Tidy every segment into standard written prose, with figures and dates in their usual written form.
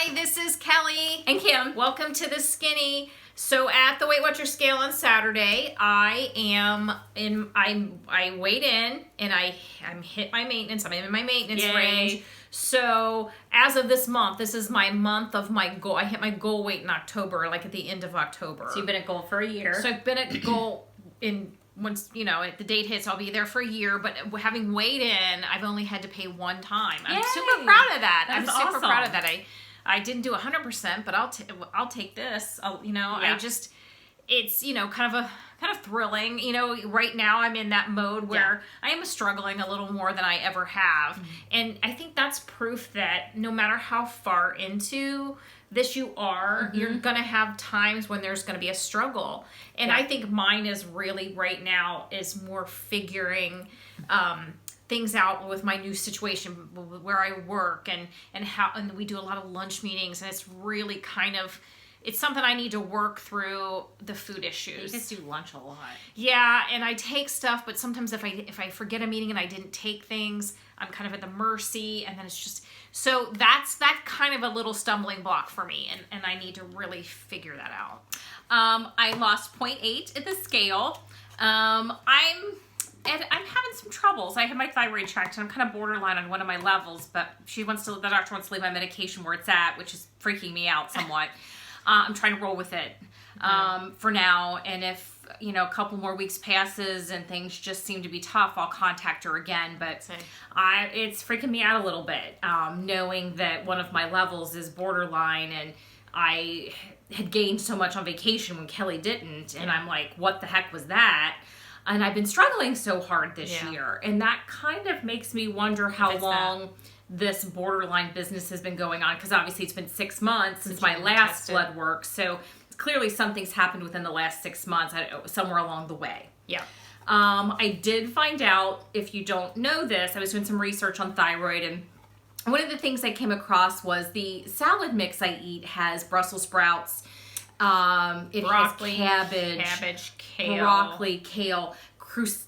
Hi, this is Kelly. And Kim. Welcome to The Skinny. So at the Weight Watcher scale on Saturday, I weighed in and I'm hit my maintenance. I'm in my maintenance range. So as of this month, this is my month of my goal. I hit my goal weight in October, like at the end of October. So you've been at goal for a year. So I've been at goal once, the date hits, I'll be there for a year. But having weighed in, I've only had to pay one time. I'm super proud of that. I'm super proud of that. I didn't do 100%, but I'll take this. It's kind of thrilling. Right now I'm in that mode where I am struggling a little more than I ever have, and I think that's proof that no matter how far into this you are, you're gonna have times when there's gonna be a struggle. And I think mine is really right now is more figuring things out with my new situation where I work and we do a lot of lunch meetings, and it's really it's something I need to work through the food issues. You just do lunch a lot. Yeah, and I take stuff, but sometimes if I forget a meeting and I didn't take things, I'm kind of at the mercy, and then it's just so that's kind of a little stumbling block for me, and I need to really figure that out. I lost 0.8 at the scale. I'm having some troubles. I have my thyroid checked, and I'm kind of borderline on one of my levels, but the doctor wants to leave my medication where it's at, which is freaking me out somewhat. I'm trying to roll with it for now, and if a couple more weeks passes and things just seem to be tough, I'll contact her again. But it's freaking me out a little bit, knowing that one of my levels is borderline, and I had gained so much on vacation when Kelly didn't, and I'm like, what the heck was that? And I've been struggling so hard this year, and that kind of makes me wonder how long this borderline business has been going on, because obviously it's been 6 months since my last blood work, so clearly something's happened within the last 6 months, somewhere along the way. Yeah. I did find out, if you don't know this, I was doing some research on thyroid, and one of the things I came across was the salad mix I eat has Brussels sprouts, broccoli, has cabbage, kale. Broccoli, kale.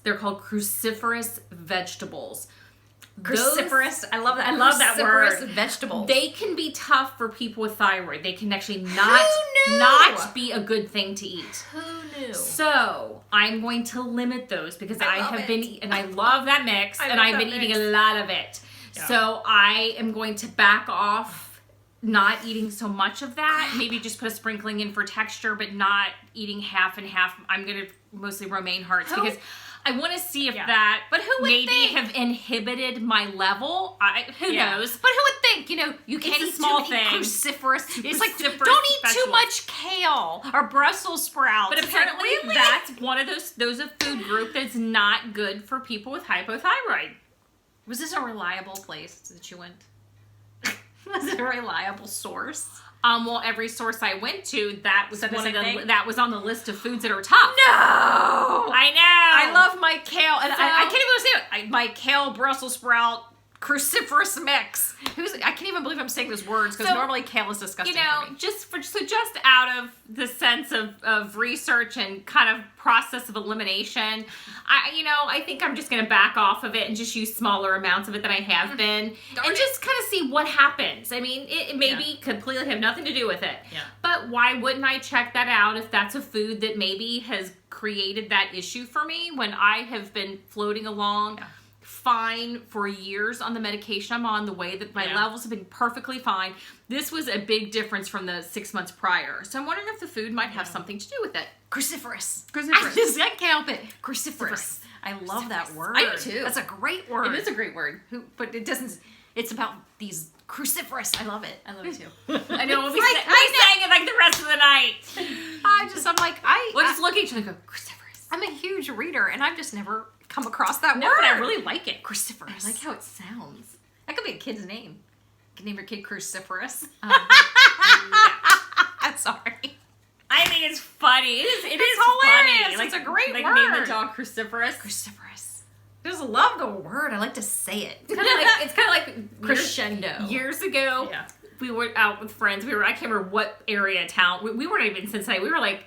They're called cruciferous vegetables. Cruciferous. I love that. I love that word. Cruciferous vegetables. They can be tough for people with thyroid. They can actually not be a good thing to eat. Who knew? So I'm going to limit those because I have been, and I love that mix, and I've been eating a lot of it. Yeah. So I am going to back off, not eating so much of that. Maybe just put a sprinkling in for texture, but not eating half and half. I'm going to mostly romaine hearts because I want to see if that have inhibited my level. Who knows? But who would think? You can't eat small things. Cruciferous. It's like, don't eat too much kale or Brussels sprouts. But apparently that's one of those a food group that's not good for people with hypothyroid. Was this a reliable place that you went? Was it a reliable source? Well, every source I went to, that was that was on the list of foods that are tough. No! I know! I love my kale, and I can't even say it. My kale Brussels sprout cruciferous mix. I can't even believe I'm saying those words, because normally kale is disgusting for me. just out of the sense of research and kind of process of elimination, I think I'm just going to back off of it and just use smaller amounts of it than I have been, and just kind of see what happens. I mean, it maybe completely have nothing to do with it, but why wouldn't I check that out if that's a food that maybe has created that issue for me when I have been floating along fine for years on the medication I'm on, the way that my levels have been perfectly fine. This was a big difference from the 6 months prior. So I'm wondering if the food might have something to do with it. Cruciferous. I can't help it. Cruciferous. I love that word. I do too. That's a great word. It is a great word. But it doesn't, it's about these cruciferous. I love it. I love it too. I know. We'll be saying it like the rest of the night. We'll just look at each other and go, cruciferous. I'm a huge reader, and I've just never come across that word. But I really like it. Cruciferous. I like how it sounds. That could be a kid's name. You can name your kid Cruciferous. I'm sorry. I think it's funny. It is hilarious. Funny. It's a great word. Name the dog Cruciferous. Cruciferous. I just love the word. I like to say it. It's kind of like crescendo. Years ago, we were out with friends. I can't remember what area of town. We weren't even in Cincinnati. We were like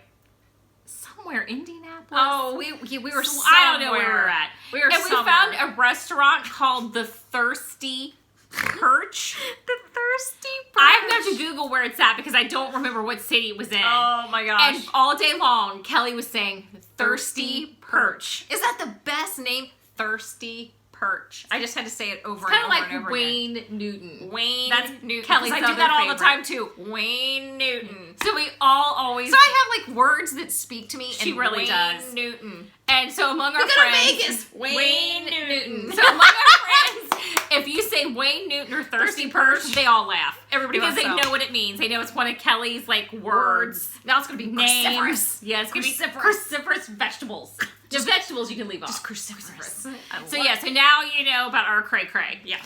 somewhere Indianapolis. Oh, we were somewhere. I don't know where we were at. We found a restaurant called the Thirsty Perch. The Thirsty Perch. I'm going to have to Google where it's at because I don't remember what city it was in. Oh my gosh. And all day long, Kelly was saying, Thirsty Perch. Is that the best name? Thirsty Perch. I just had to say it over Kind and of over like and over Wayne again. Newton. Wayne Newton. Kelly's I do other that all favorite. the time too. Wayne Newton. So we all always... So I have like words that speak to me. She and really Wayne does. Newton. And so among our We go to friends... Vegas. Wayne Newton. So among our friends, if you say Wayne Newton or Thirsty Perch, they all laugh. Everybody because they wants to know what it means. They know it's one of Kelly's like words. Now it's going to be Names. cruciferous. Yeah, it's going to be Cruciferous. cruciferous vegetables. Just vegetables you can leave off. Just cruciferous. So yeah, so now you know about our cray cray. Yeah.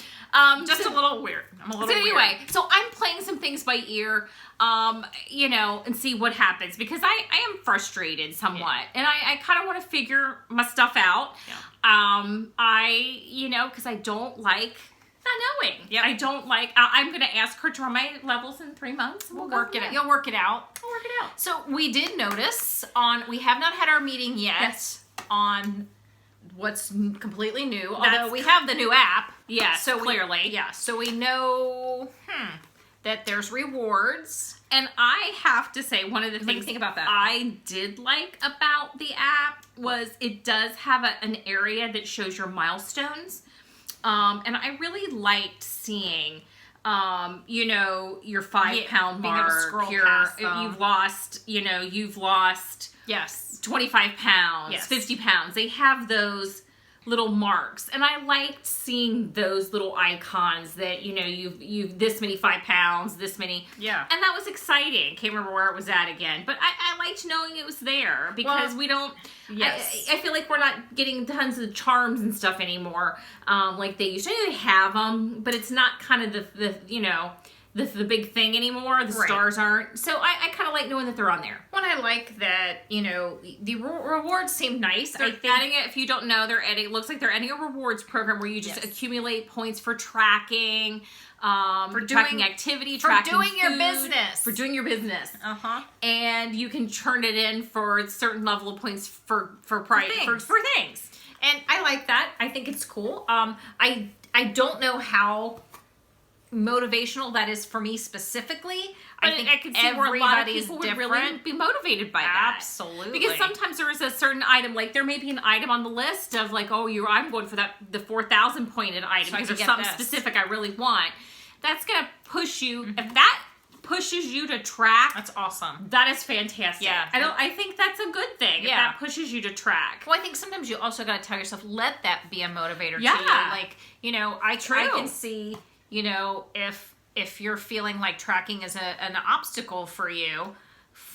Just a little weird. I'm a little so anyway, weird. so I'm playing some things by ear, you know, and see what happens because I am frustrated somewhat, and I kind of want to figure my stuff out. Yeah. You know, because I don't like not knowing. Yep. I don't like. I'm gonna ask her to run my levels in 3 months. We'll work it out. You'll work it out. We'll work it out. So we did notice we have not had our meeting yet on what's completely new, although we have the new app. Yes, so clearly. So we know that there's rewards. And I have to say, one of the What do you things think about that? I did like about the app was it does have an area that shows your milestones. And I really liked seeing, you know, your 5 pound being able to mark. scroll past them. You've lost Yes. 25 pounds, Yes. 50 pounds. They have those little marks, and I liked seeing those little icons that, you know, you've this many 5 pounds, this many. Yeah. And that was exciting. Can't remember where it was at again, but I liked knowing it was there because we don't. Yes. I feel like we're not getting tons of charms and stuff anymore, like they used to. They have them, but it's not kind of the you know. The big thing anymore. The stars aren't. So I kind of like knowing that they're on there. When I like that, you know, the rewards seem nice. They're adding it. If you don't know, it looks like they're adding a rewards program where you just accumulate points for tracking, for tracking activity, for tracking doing your food, business. for doing your business. And you can turn it in for a certain level of points for things. And I like that. I think it's cool. I don't know how motivational that is for me specifically. But I think I could see where a lot of everybody's people different. would really be motivated by that. Absolutely. Because sometimes there is a certain item, like there may be an item on the list of like, oh, I'm going for the 4,000 pointed item because there's something specific I really want. That's going to push you. If that pushes you to track, that's awesome. That is fantastic. Yeah. I think that's a good thing. If that pushes you to track. Well, I think sometimes you also got to tell yourself, let that be a motivator to you. Like, you know, I can see, you know, if you're feeling like tracking is an obstacle for you,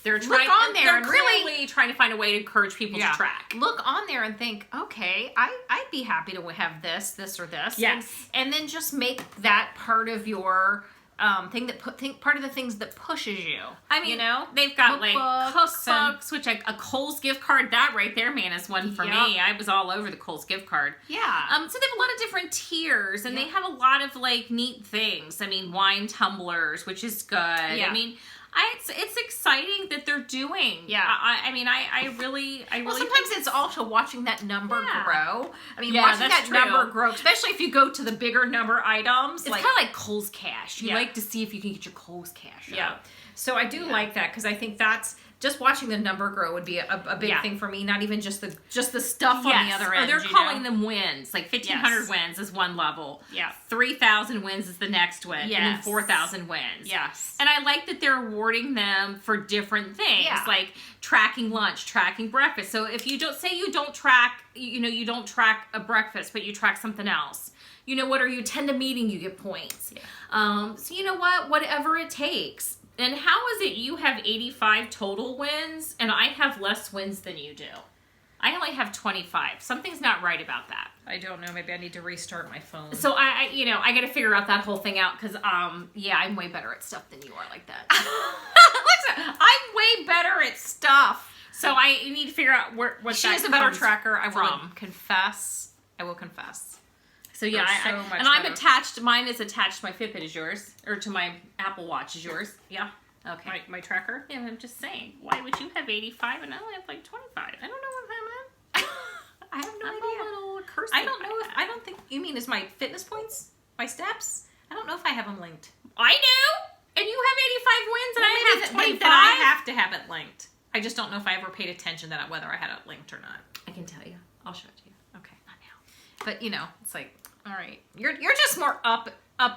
they're trying on there and really trying to find a way to encourage people to track. Look on there and think, okay, I'd be happy to have this or this. Yes. And then just make that part of your part of the things that pushes you. I mean, you know, they've got cookbooks like cookbooks, which a Kohl's gift card, that right there, man, is one for me. I was all over the Kohl's gift card. Yeah. So they have a lot of different tiers, and they have a lot of like neat things. I mean, wine tumblers, which is good. Yeah. I mean, it's exciting that they're doing. Yeah. I really. Well, sometimes it's also watching that number grow. I mean, Yeah, watching that's that number true. grow, especially if you go to the bigger number items. It's kind of like Kohl's Cash. You like to see if you can get your Kohl's Cash. Yeah. So I do like that because I think that's just watching the number grow would be a big thing for me. Not even just the stuff on the other end. They're calling them wins. Like 1,500 wins is one level. Yeah. 3,000 wins is the next win. Yes. And then 4,000 wins. Yes. And I like that they're awarding them for different things, like tracking lunch, tracking breakfast. So if you don't track, you don't track a breakfast, but you track something else. You know, what are you attend a meeting, you get points. Yeah. So you know what? Whatever it takes. And how is it you have 85 total wins and I have less wins than you do? I only have 25. Something's not right about that. I don't know. Maybe I need to restart my phone. So I got to figure out that whole thing out because, I'm way better at stuff than you are like that. Listen, I'm way better at stuff. So I need to figure out what she that is a better comes tracker. I from. will confess. I will confess. So yeah, I'm attached. Mine is attached to my Fitbit. Is yours, or to my Apple Watch? Is yours? Yeah. Okay. My tracker. Yeah, I'm just saying. Why would you have 85 and I only have like 25? I don't know what I'm at. I have no idea. I'm a little cursed. I don't know if I don't think you mean is my fitness points, my steps. I don't know if I have them linked. I do, and you have have 25? Then I have to have it linked. I just don't know if I ever paid attention to that, whether I had it linked or not. I can tell you. I'll show it to you. Okay, not now. But it's like, all right, you're just more up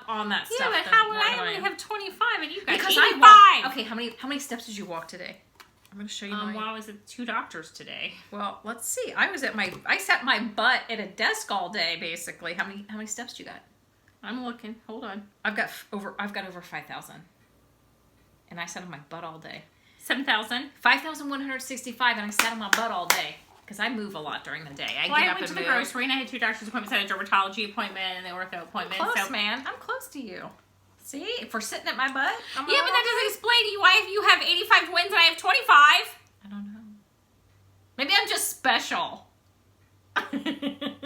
on that stuff. Yeah, but how would I only have 25 and you got because 85? I walk. Okay, how many steps did you walk today? I'm going to show you Well, I was at 2 doctors today. Well, let's see. I sat my butt at a desk all day, basically. How many steps you got? I'm looking. Hold on. I've got over 5,000. And I sat on my butt all day. 7,000. 5,165, and I sat on my butt all day. Because I move a lot during the day. I went to the grocery and I had 2 doctor's appointments. I had a dermatology appointment and an ortho appointment. I'm close, man. I'm close to you. See? If we're sitting at my butt. Yeah, but that doesn't explain to you why if you have 85 wins and I have 25. I don't know. Maybe I'm just special. Maybe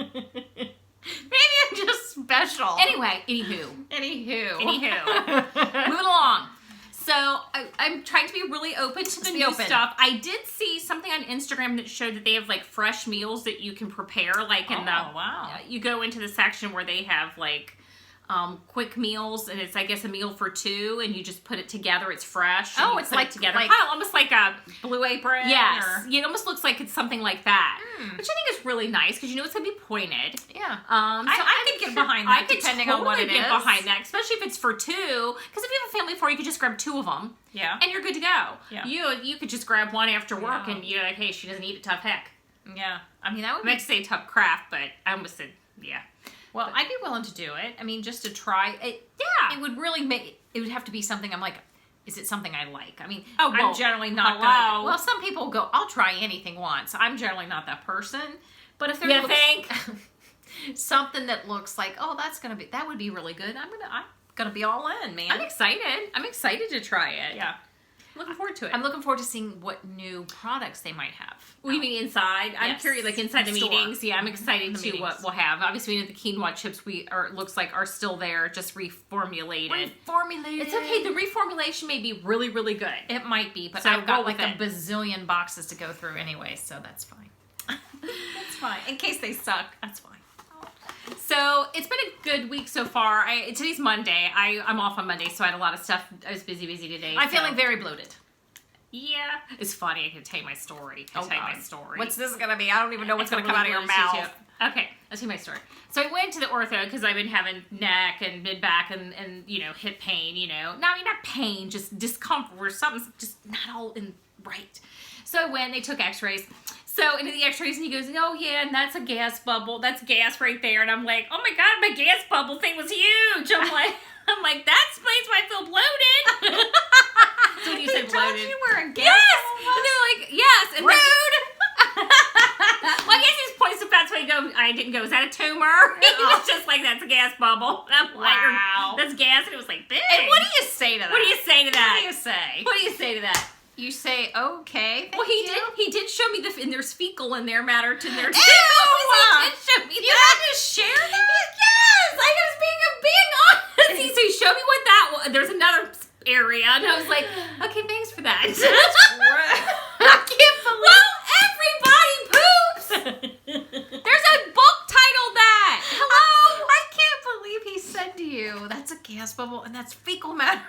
I'm just special. Anyway, anywho. Moving along. So I'm trying to be really open to the new stuff. I did see something on Instagram that showed that they have like fresh meals that you can prepare. Like in wow. You go into the section where they have like quick meals, and it's I guess a meal for 2, and you just put it together. It's fresh. Oh, it's like together, like, kind of almost like a Blue Apron. Yes, or... it almost looks like it's something like that, which I think is really nice because it's going to be pointed. Yeah. So I could get behind that, depending on what it is. Get behind that, especially if it's for 2. Because if you have a family of 4, you could just grab 2 of them. Yeah. And you're good to go. Yeah. You could just grab one after work, and you're like, hey, she doesn't eat it tough heck. Yeah. I mean, that would I meant to say tough craft, but I almost said yeah. Well, I'd be willing to do it. I mean, just to try it. Yeah. It would really make. It would have to be something I'm like. Is it something I like? I mean, well, I'm generally not. Well, some people go. I'll try anything once. I'm generally not that person. But if there's something that looks like, oh, that would be really good. I'm gonna be all in, man. I'm excited. I'm excited to try it. Yeah. Looking forward to it. I'm looking forward to seeing what new products they might have. What do you mean inside? I'm curious, like inside the meetings. Yeah, I'm excited to see what we'll have. Obviously, we know the quinoa chips looks like are still there, just reformulated. It's okay. The reformulation may be really, really good. It might be, but so I've got like a bazillion boxes to go through anyway, so that's fine. That's fine. In case they suck, that's fine. So it's been a good week so far. Today's Monday. I'm off on Monday, so I had a lot of stuff. I was busy today. I'm feeling very bloated. Yeah. It's funny. I can tell you my story. What's this going to be? I don't even know what's going to come out of your mouth. Okay. I'll tell you my story. So I went to the ortho because I've been having neck and mid-back and hip pain, not pain, just discomfort where something's just not all in right. So I went, they took x-rays. So into the x-rays and he goes, oh yeah, and that's a gas bubble. That's gas right there. And I'm like, oh my God, my gas bubble thing was huge. I'm like, that explains why I feel bloated. So when you say bloated. Told you were a gas bubble? And they're like, yes. And rude. Well, I guess he was pointing stuff. That's why I didn't go, is that a tumor? He was just like, that's a gas bubble. And I'm like, wow. That's gas. And it was like, big. And what do you say to that? What do you say to that? What do you say to that? You say, okay. Well, he did show me and there's fecal in there, matter in there too. Ew! He did show me you had to share that? Yes! I was being honest. So he showed me what that was. There's another area, and I was like, okay, thanks for that. I can't believe. Well, everybody poops. There's a book titled that. Hello? I can't believe he said to you, that's a gas bubble and that's fecal matter.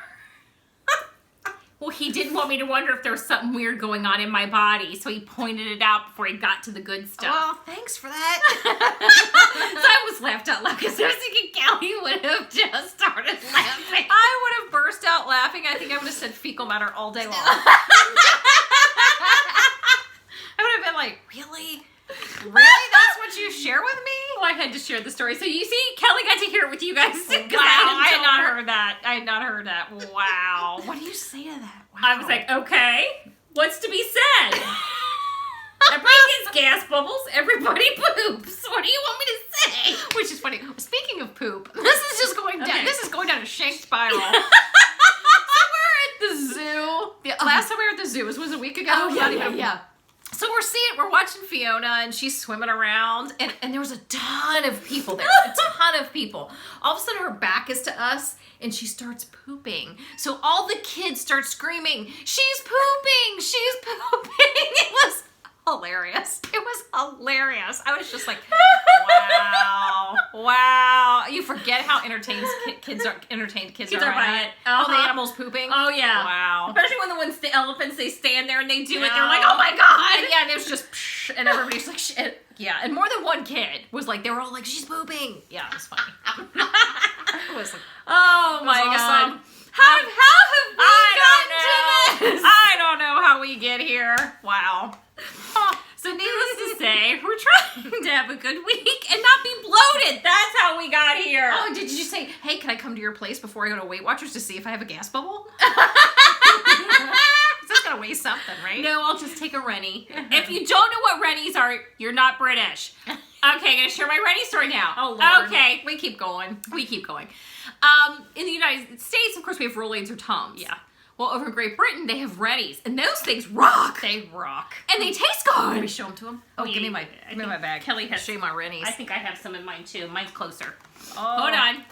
Well, he didn't want me to wonder if there was something weird going on in my body, so he pointed it out before he got to the good stuff. Well, thanks for that. So I was laughed out loud because I was thinking Callie would have just started laughing. I would have burst out laughing. I think I would have said fecal matter all day long. I would have been like, really? Really? That's what you share with me? Well, I had to share the story. So you see, Kelly got to hear it with you guys. Wow, I had not heard that. Wow. What do you say to that? Wow. I was like, okay, what's to be said? Everybody gets gas bubbles. Everybody poops. What do you want me to say? Which is funny. Speaking of poop, this is just going down. Okay. This is going down a shank spiral. So we're at the zoo. The last time we were at the zoo was a week ago. Oh, yeah. So we're watching Fiona, and she's swimming around, and there was a ton of people there. A ton of people. All of a sudden, her back is to us, and she starts pooping. So all the kids start screaming, she's pooping! She's pooping! It was hilarious. I was just like, wow. You forget how entertained kids are by it. Uh-huh. Oh, the animals pooping? Oh, yeah. Wow. Especially when the when the elephants, they stand there and they do it. They're like, oh my God. And yeah, and it was just, psh, and everybody's like, shit. Yeah, and more than one kid was like, they were all like, she's pooping. Yeah, it was funny. It was like, oh my awesome. God. How have we gotten to this? I don't know how we get here. Wow. So needless to say, we're trying to have a good week and not be bloated. That's how we got here. Oh, did you say, hey, can I come to your place before I go to Weight Watchers to see if I have a gas bubble? That's gotta weigh something, right? No, I'll just take a Rennie. If you don't know what Rennies are, you're not British. Okay, I'm gonna share my Rennie story now. Oh, Lord. Okay. We keep going. We keep going. In the United States, of course, we have Rolaids or Tums. Yeah. Well, over in Great Britain, they have Rennies, and those things rock. They rock. And they taste Can good. we show them to them? Oh, give me my bag. Kelly has. Show you my Rennies. I think I have some in mine too. Mine's closer. Oh. Hold on.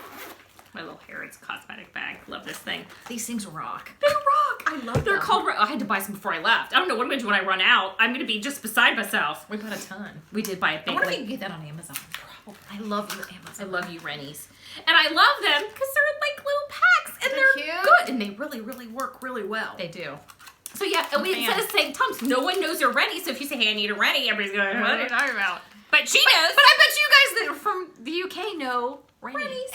My little Harrods cosmetic bag. Love this thing. These things rock. They rock. I love They're them. called. I had to buy some before I left. I don't know what I'm gonna do when I run out. I'm gonna be just beside myself. We bought a ton. We did buy a big. I wonder if you can get that on Amazon. Probably. I love you, Amazon. I love you, Rennies. And I love them because they're like little packs and they're cute. good and they really, really work really well. They do. So yeah, and we instead of saying Tums, no one knows they're Rennies. So if you say, hey, I need a Rennie, everybody's going, What are you talking about? But she knows. But I bet you guys that are from the UK know Rennies.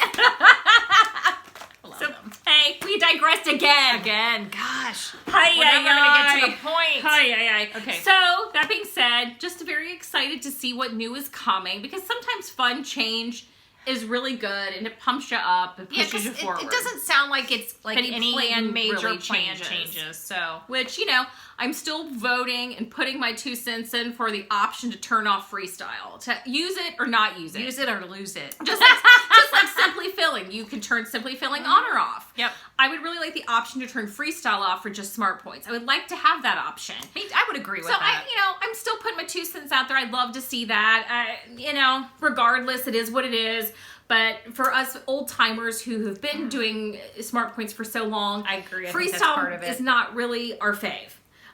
So, hey, we digressed again. Gosh. Hi, We're never going to get to the point. Hi. Okay. So, that being said, just very excited to see what new is coming because sometimes fun change is really good and it pumps you up and pushes you forward. It doesn't sound like it's like any plan major really plan changes. changes. So, Which, I'm still voting and putting my 2 cents in for the option to turn off freestyle. To use it or not use it. use it or lose it. Just like Simply Filling. You can turn Simply Filling on or off. Yep. I would really like the option to turn freestyle off for just smart points. I would like to have that option. I would agree with So that. I'm still putting my 2 cents out there. I'd love to see that. Regardless, it is what it is. But for us old timers who have been doing smart points for so long, I agree. I freestyle think that's part of it. is not really our fave.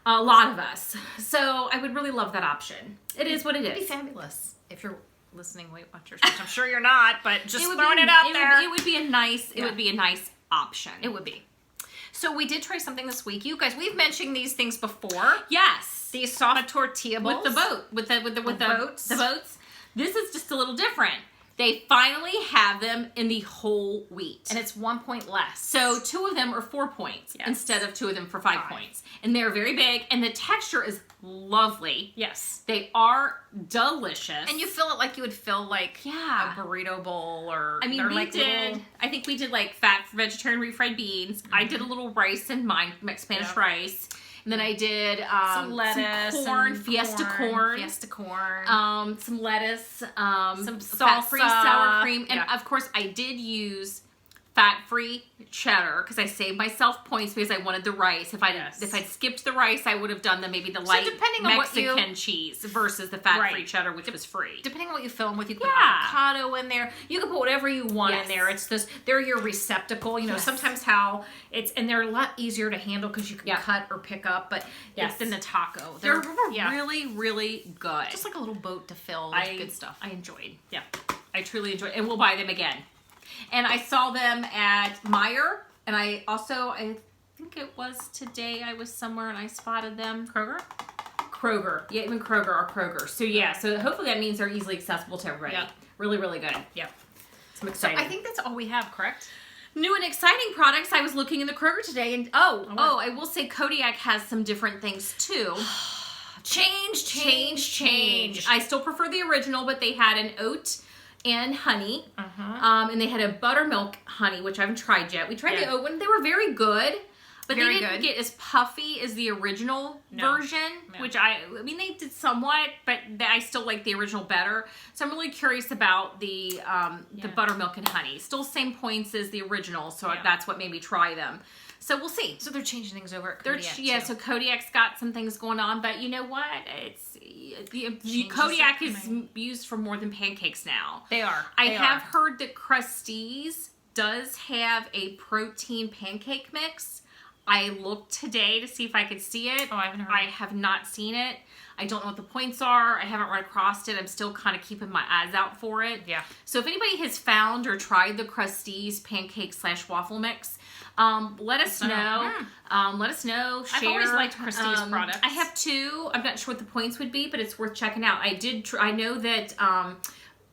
A lot of us. So I would really love that option. It is what it It'd be is. fabulous if you're listening, Weight Watchers. Which I'm sure you're not, but just would throwing be- it out there. It would be a nice. It would be a nice option. It would be. So we did try something this week. You guys, we've mentioned these things before. Yes. These soft tortilla bowls. With the boat. With the boats. The boats. This is just a little different. They finally have them in the whole wheat. And it's 1 point less. So 2 of them are 4 points instead of 2 of them for 5 points. And they're very big and the texture is lovely. Yes. They are delicious. And you fill it like you would fill like a burrito bowl or I mean, they're we like did. little- I think we did like fat vegetarian refried beans. I did a little rice in mine, Spanish rice. And then I did some lettuce, some corn, some Fiesta corn, some lettuce, some fat-free salsa. sour cream, and Yeah. of course I did use fat-free cheddar because I saved myself points because I wanted the rice. If I'd skipped the rice, I would have done maybe the light depending on what Mexican cheese versus the fat-free Right. cheddar, which was free. Depending on what you fill them with, you can put Yeah. avocado in there. You can put whatever you want Yes. in there. It's this, they're your receptacle. Yes. Sometimes how it's, and they're a lot easier to handle because you can cut or pick up, but Yes. it's in the taco. They're really, really good. just like a little boat to fill with good stuff. I enjoyed. Yeah, I truly enjoyed, and we'll buy them again. And I saw them at Meijer, and I think it was today I was somewhere and I spotted them. Kroger. Yeah, even Kroger or Kroger. So yeah, so hopefully that means they're easily accessible to everybody. Yeah. Really, really good. Yep. I'm So excited. I think that's all we have, correct? New and exciting products. I was looking in the Kroger today, and I will say Kodiak has some different things too. Change. I still prefer the original, but they had an oat and honey, and they had a buttermilk honey, which I haven't tried yet. We tried the oat one; they were very good, but Very they didn't good. get as puffy as the original version. No. Which I mean, they did somewhat, but I still like the original better. So I'm really curious about the buttermilk and honey. Still same points as the original, so that's what made me try them. So we'll see. So they're changing things over at Kodiak, So Kodiak's got some things going on, but you know what? It's Kodiak is used for more than pancakes now. They are. I have heard that Krusteaz does have a protein pancake mix. I looked today to see if I could see it. Oh, I haven't heard. I have not seen it. I don't know what the points are. I haven't run across it. I'm still kind of keeping my eyes out for it. Yeah. So if anybody has found or tried the Krusteaz pancake / waffle mix, Let us know. Let us know. Share. I've always liked Christie's products. I have 2. I'm not sure what the points would be, but it's worth checking out. I know that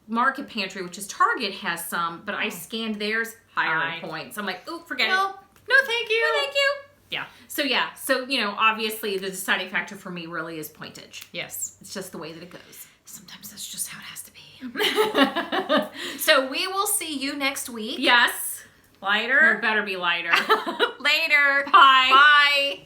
Market Pantry, which is Target, has some, but I scanned theirs, higher points. I'm like, oop, forget it. No, thank you. No, thank you. Yeah. So obviously the deciding factor for me really is pointage. Yes. It's just the way that it goes. Sometimes that's just how it has to be. So we will see you next week. Yes. Lighter. It better be lighter. Later. Bye. Bye.